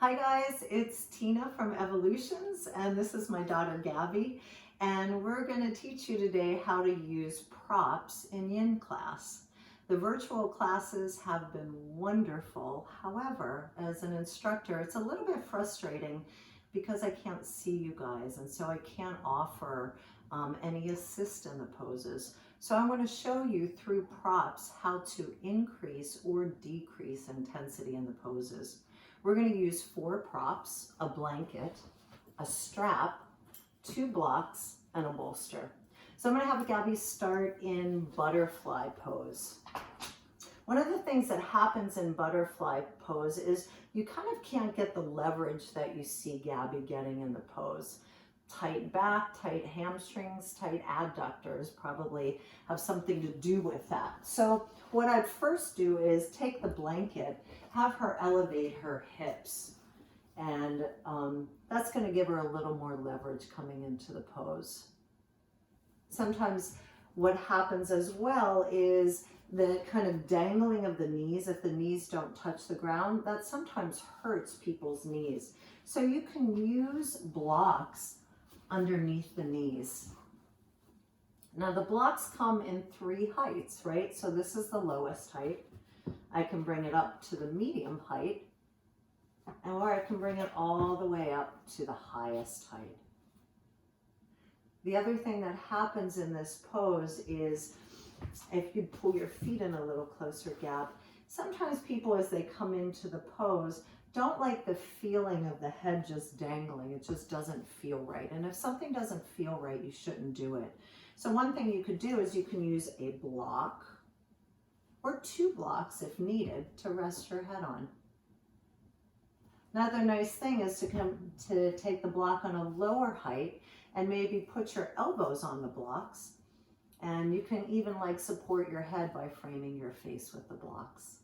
Hi guys, it's Tina from Evolutions, and this is my daughter Gabby, and we're going to teach you today how to use props in yin class. The virtual classes have been wonderful. However, as an instructor, it's a little bit frustrating because I can't see you guys, and so I can't offer any assist in the poses. So I'm going to show you through props how to increase or decrease intensity in the poses. We're going to use 4 props, a blanket, a strap, 2 blocks, and a bolster. So I'm going to have Gabby start in butterfly pose. One of the things that happens in butterfly pose is you kind of can't get the leverage that you see Gabby getting in the pose. Tight back, tight hamstrings, tight adductors probably have something to do with that. So what I'd first do is take the blanket, have her elevate her hips, and that's going to give her a little more leverage coming into the pose. Sometimes what happens as well is the kind of dangling of the knees. If the knees don't touch the ground, that sometimes hurts people's knees. So you can use blocks underneath the knees. Now the blocks come in 3 heights, right? So this is the lowest height. I can bring it up to the medium height, or I can bring it all the way up to the highest height. The other thing that happens in this pose is, if you pull your feet in a little closer, Gab, sometimes people as they come into the pose don't like the feeling of the head just dangling. It just doesn't feel right. And if something doesn't feel right, you shouldn't do it. So one thing you could do is you can use a block or 2 blocks if needed to rest your head on. Another nice thing is to take the block on a lower height and maybe put your elbows on the blocks. And you can even like support your head by framing your face with the blocks.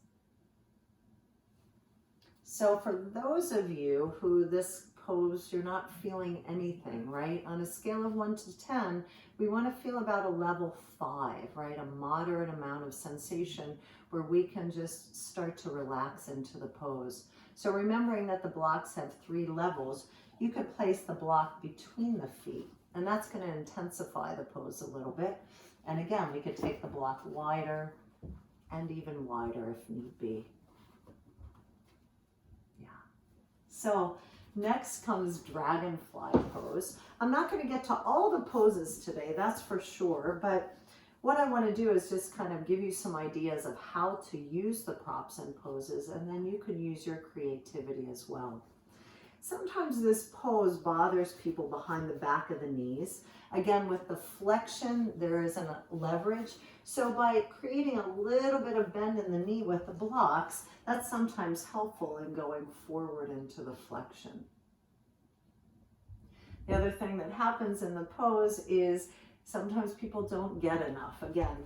So for those of you who this pose, you're not feeling anything, right? On a scale of 1 to 10, we want to feel about a level 5, right? A moderate amount of sensation where we can just start to relax into the pose. So remembering that the blocks have 3 levels, you could place the block between the feet, and that's going to intensify the pose a little bit. And again, we could take the block wider and even wider if need be. So next comes dragonfly pose. I'm not going to get to all the poses today, that's for sure, but what I want to do is just kind of give you some ideas of how to use the props and poses, and then you can use your creativity as well. Sometimes this pose bothers people behind the back of the knees. Again, with the flexion, there isn't a leverage. So by creating a little bit of bend in the knee with the blocks, that's sometimes helpful in going forward into the flexion. The other thing that happens in the pose is sometimes people don't get enough. Again,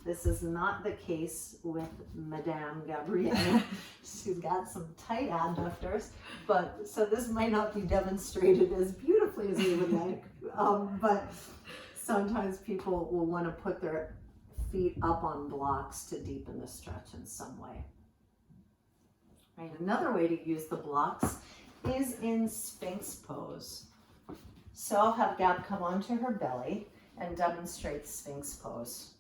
this is not the case with Madame Gabrielle. She's got some tight adductors, but so this might not be demonstrated as beautifully as we would like, but sometimes people will want to put their feet up on blocks to deepen the stretch in some way. Right, another way to use the blocks is in Sphinx pose. So I'll have Gab come onto her belly and demonstrate Sphinx pose.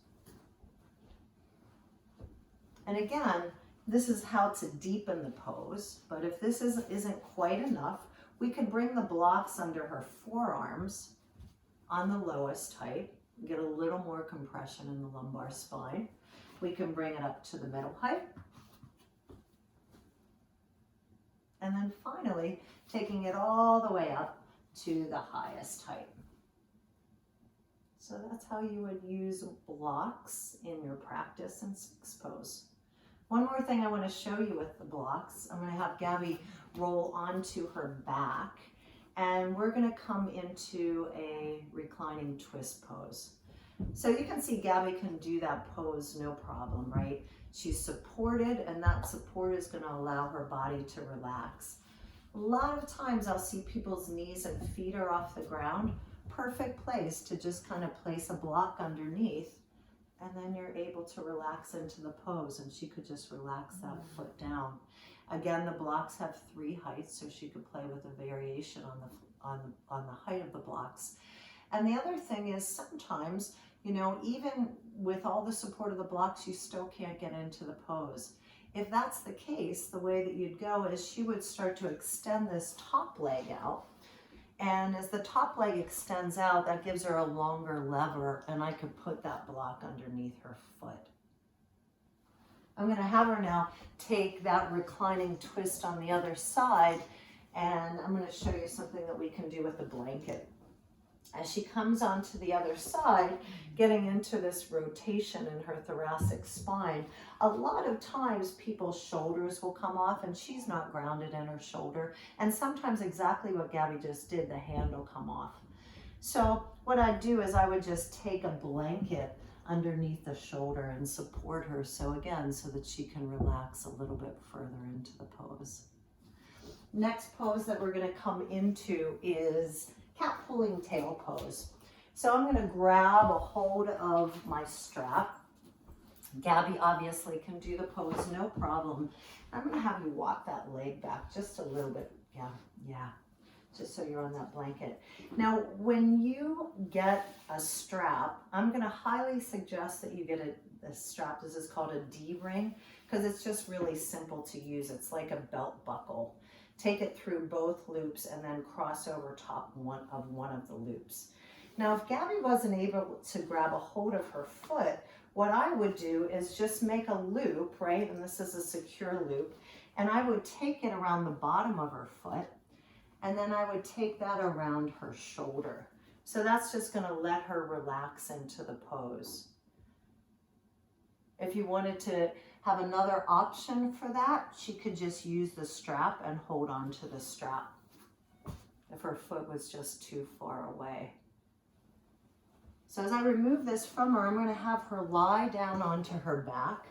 And again, this is how to deepen the pose, but if this isn't quite enough, we can bring the blocks under her forearms on the lowest height, get a little more compression in the lumbar spine. We can bring it up to the middle height. And then finally, taking it all the way up to the highest height. So that's how you would use blocks in your practice in Sphinx pose. One more thing I want to show you with the blocks. I'm going to have Gabby roll onto her back, and we're going to come into a reclining twist pose. So you can see Gabby can do that pose no problem, right? She's supported, and that support is going to allow her body to relax. A lot of times I'll see people's knees and feet are off the ground. Perfect place to just kind of place a block underneath, and then you're able to relax into the pose, and she could just relax that foot down. Again, the blocks have 3 heights, so she could play with a variation on the height of the blocks. And the other thing is sometimes, you know, even with all the support of the blocks, you still can't get into the pose. If that's the case, the way that you'd go is she would start to extend this top leg out. And as the top leg extends out, that gives her a longer lever, and I could put that block underneath her foot. I'm going to have her now take that reclining twist on the other side, and I'm going to show you something that we can do with the blanket. As she comes onto the other side, getting into this rotation in her thoracic spine, a lot of times people's shoulders will come off and she's not grounded in her shoulder. And sometimes exactly what Gabby just did, the hand will come off. So what I'd do is I would just take a blanket underneath the shoulder and support her. So again, so that she can relax a little bit further into the pose. Next pose that we're going to come into is cat pulling tail pose. So I'm going to grab a hold of my strap. Gabby obviously can do the pose, no problem. I'm going to have you walk that leg back just a little bit. Yeah, just so you're on that blanket. Now, when you get a strap, I'm going to highly suggest that you get a strap. This is called a D-ring because it's just really simple to use. It's like a belt buckle. Take it through both loops and then cross over top one of the loops. Now, if Gabby wasn't able to grab a hold of her foot, what I would do is just make a loop, right? And this is a secure loop. And I would take it around the bottom of her foot, and then I would take that around her shoulder. So that's just going to let her relax into the pose. If you wanted to have another option for that, she could just use the strap and hold on to the strap if her foot was just too far away. So as I remove this from her, I'm going to have her lie down onto her back.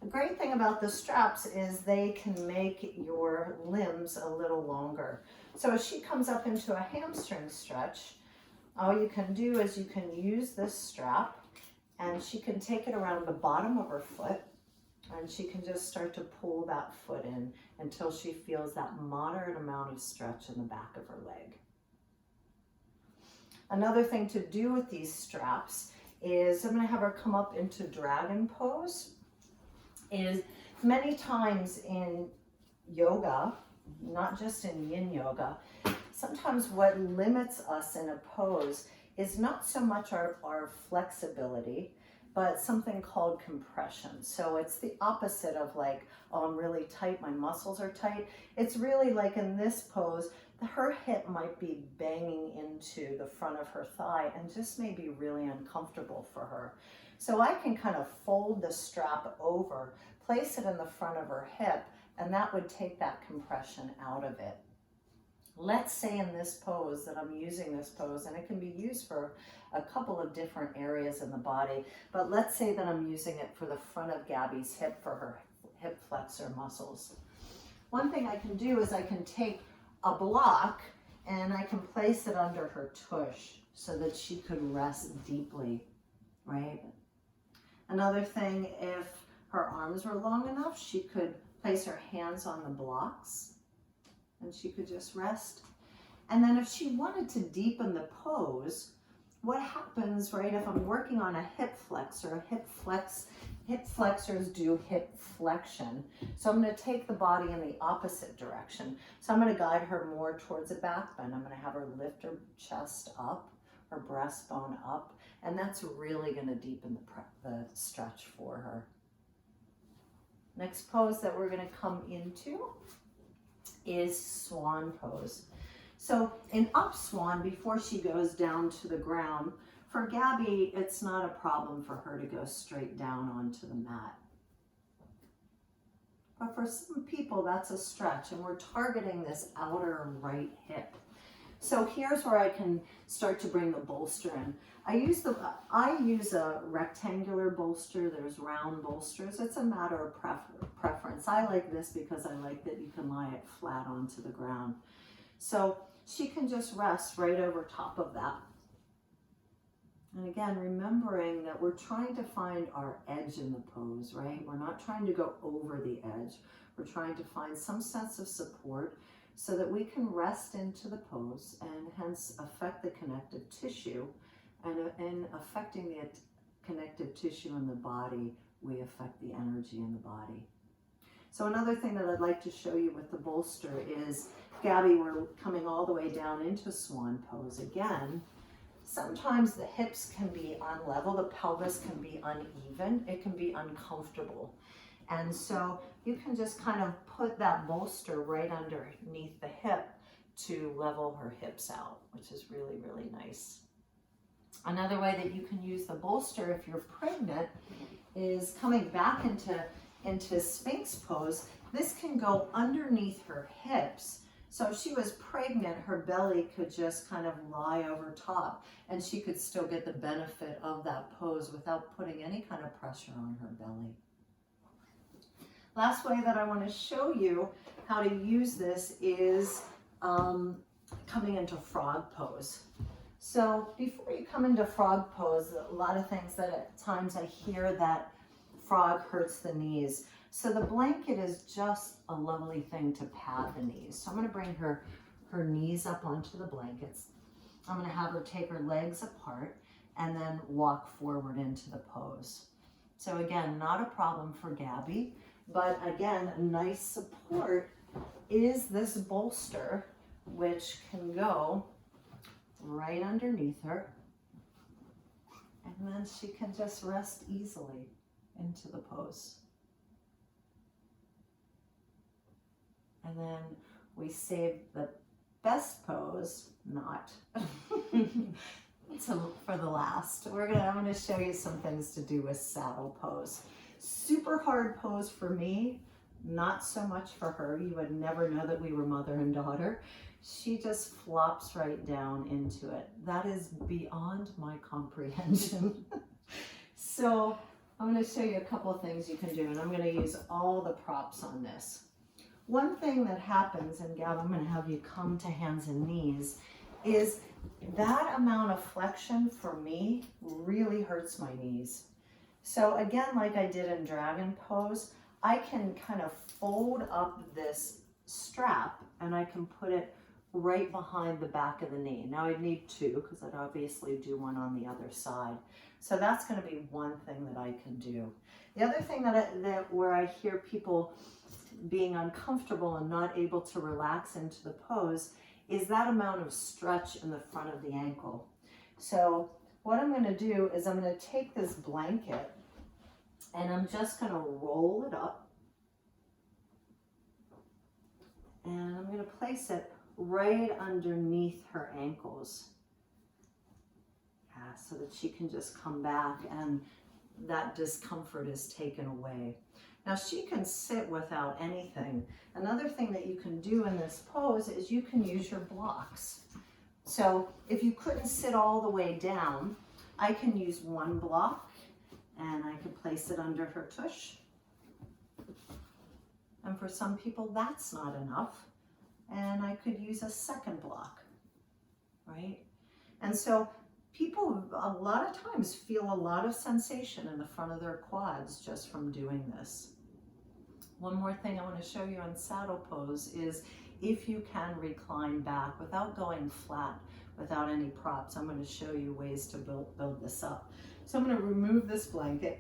The great thing about the straps is they can make your limbs a little longer. So as she comes up into a hamstring stretch, all you can do is you can use this strap and she can take it around the bottom of her foot and she can just start to pull that foot in until she feels that moderate amount of stretch in the back of her leg. Another thing to do with these straps is I'm going to have her come up into dragon pose. Is many times in yoga, not just in yin yoga, sometimes what limits us in a pose is not so much our flexibility, but something called compression. So it's the opposite of like, oh, I'm really tight, my muscles are tight. It's really like in this pose, her hip might be banging into the front of her thigh and just may be really uncomfortable for her. So I can kind of fold the strap over, place it in the front of her hip, and that would take that compression out of it. Let's say in this pose that I'm using this pose, and it can be used for a couple of different areas in the body, but let's say that I'm using it for the front of Gabby's hip for her hip flexor muscles. One thing I can do is I can take a block and I can place it under her tush so that she could rest deeply, right? Another thing, if her arms were long enough, she could place her hands on the blocks and she could just rest. And then if she wanted to deepen the pose, what happens, right, if I'm working on a hip flexor, hip flexors do hip flexion. So I'm going to take the body in the opposite direction. So I'm going to guide her more towards a back bend. I'm going to have her lift her chest up, her breastbone up, and that's really going to deepen the stretch for her. Next pose that we're going to come into is swan pose. So in up swan, before she goes down to the ground, for Gabby, it's not a problem for her to go straight down onto the mat. But for some people, that's a stretch, and we're targeting this outer right hip. So here's where I can start to bring the bolster in. I use a rectangular bolster. There's round bolsters. It's a matter of preference. I like this because I like that you can lie it flat onto the ground. So she can just rest right over top of that. And again, remembering that we're trying to find our edge in the pose, right? We're not trying to go over the edge. We're trying to find some sense of support so that we can rest into the pose and hence affect the connective tissue. And in affecting the connective tissue in the body, we affect the energy in the body. So another thing that I'd like to show you with the bolster is, Gabby, we're coming all the way down into swan pose again. Sometimes the hips can be unlevel, the pelvis can be uneven, it can be uncomfortable. And so you can just kind of put that bolster right underneath the hip to level her hips out, which is really, really nice. Another way that you can use the bolster if you're pregnant is coming back into Sphinx pose. This can go underneath her hips. So if she was pregnant, her belly could just kind of lie over top and she could still get the benefit of that pose without putting any kind of pressure on her belly. Last way that I want to show you how to use this is coming into frog pose. So before you come into frog pose, a lot of things that at times I hear that frog hurts the knees. So the blanket is just a lovely thing to pad the knees. So I'm going to bring her knees up onto the blankets. I'm going to have her take her legs apart and then walk forward into the pose. So again, not a problem for Gabby, but again, a nice support is this bolster, which can go right underneath her. And then she can just rest easily into the pose. And then we save the best pose, not for the last. I'm gonna show you some things to do with saddle pose. Super hard pose for me, not so much for her. You would never know that we were mother and daughter. She just flops right down into it. That is beyond my comprehension. So I'm going to show you a couple of things you can do, and I'm going to use all the props on this. One thing that happens, and Gab, I'm going to have you come to hands and knees, is that amount of flexion for me really hurts my knees. So again, like I did in dragon pose, I can kind of fold up this strap and I can put it right behind the back of the knee. Now I'd need two because I'd obviously do one on the other side. So that's going to be one thing that I can do. The other thing where I hear people being uncomfortable and not able to relax into the pose is that amount of stretch in the front of the ankle. So what I'm going to do is I'm going to take this blanket and I'm just going to roll it up and I'm going to place it right underneath her ankles. Yeah, so that she can just come back and that discomfort is taken away. Now she can sit without anything. Another thing that you can do in this pose is you can use your blocks. So if you couldn't sit all the way down, I can use one block and I can place it under her tush. And for some people that's not enough. And I could use a second block, right? And so people a lot of times feel a lot of sensation in the front of their quads just from doing this. One more thing I want to show you on saddle pose is if you can recline back without going flat, without any props. I'm going to show you ways to build this up. So I'm going to remove this blanket,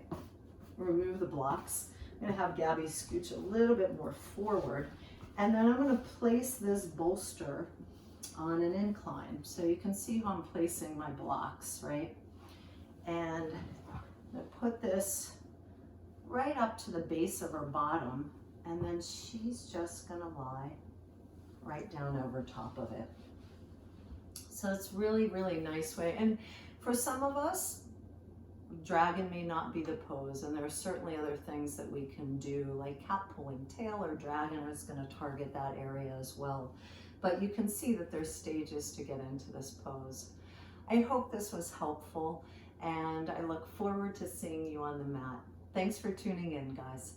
remove the blocks. I'm going to have Gabby scooch a little bit more forward. And then I'm going to place this bolster on an incline. So you can see how I'm placing my blocks, right? And I'm going to put this right up to the base of her bottom. And then she's just going to lie right down over top of it. So it's really, really nice way. And for some of us, dragon may not be the pose, and there are certainly other things that we can do, like cat pulling tail or dragon is going to target that area as well. But you can see that there's stages to get into this pose. I hope this was helpful, and I look forward to seeing you on the mat. Thanks for tuning in, guys.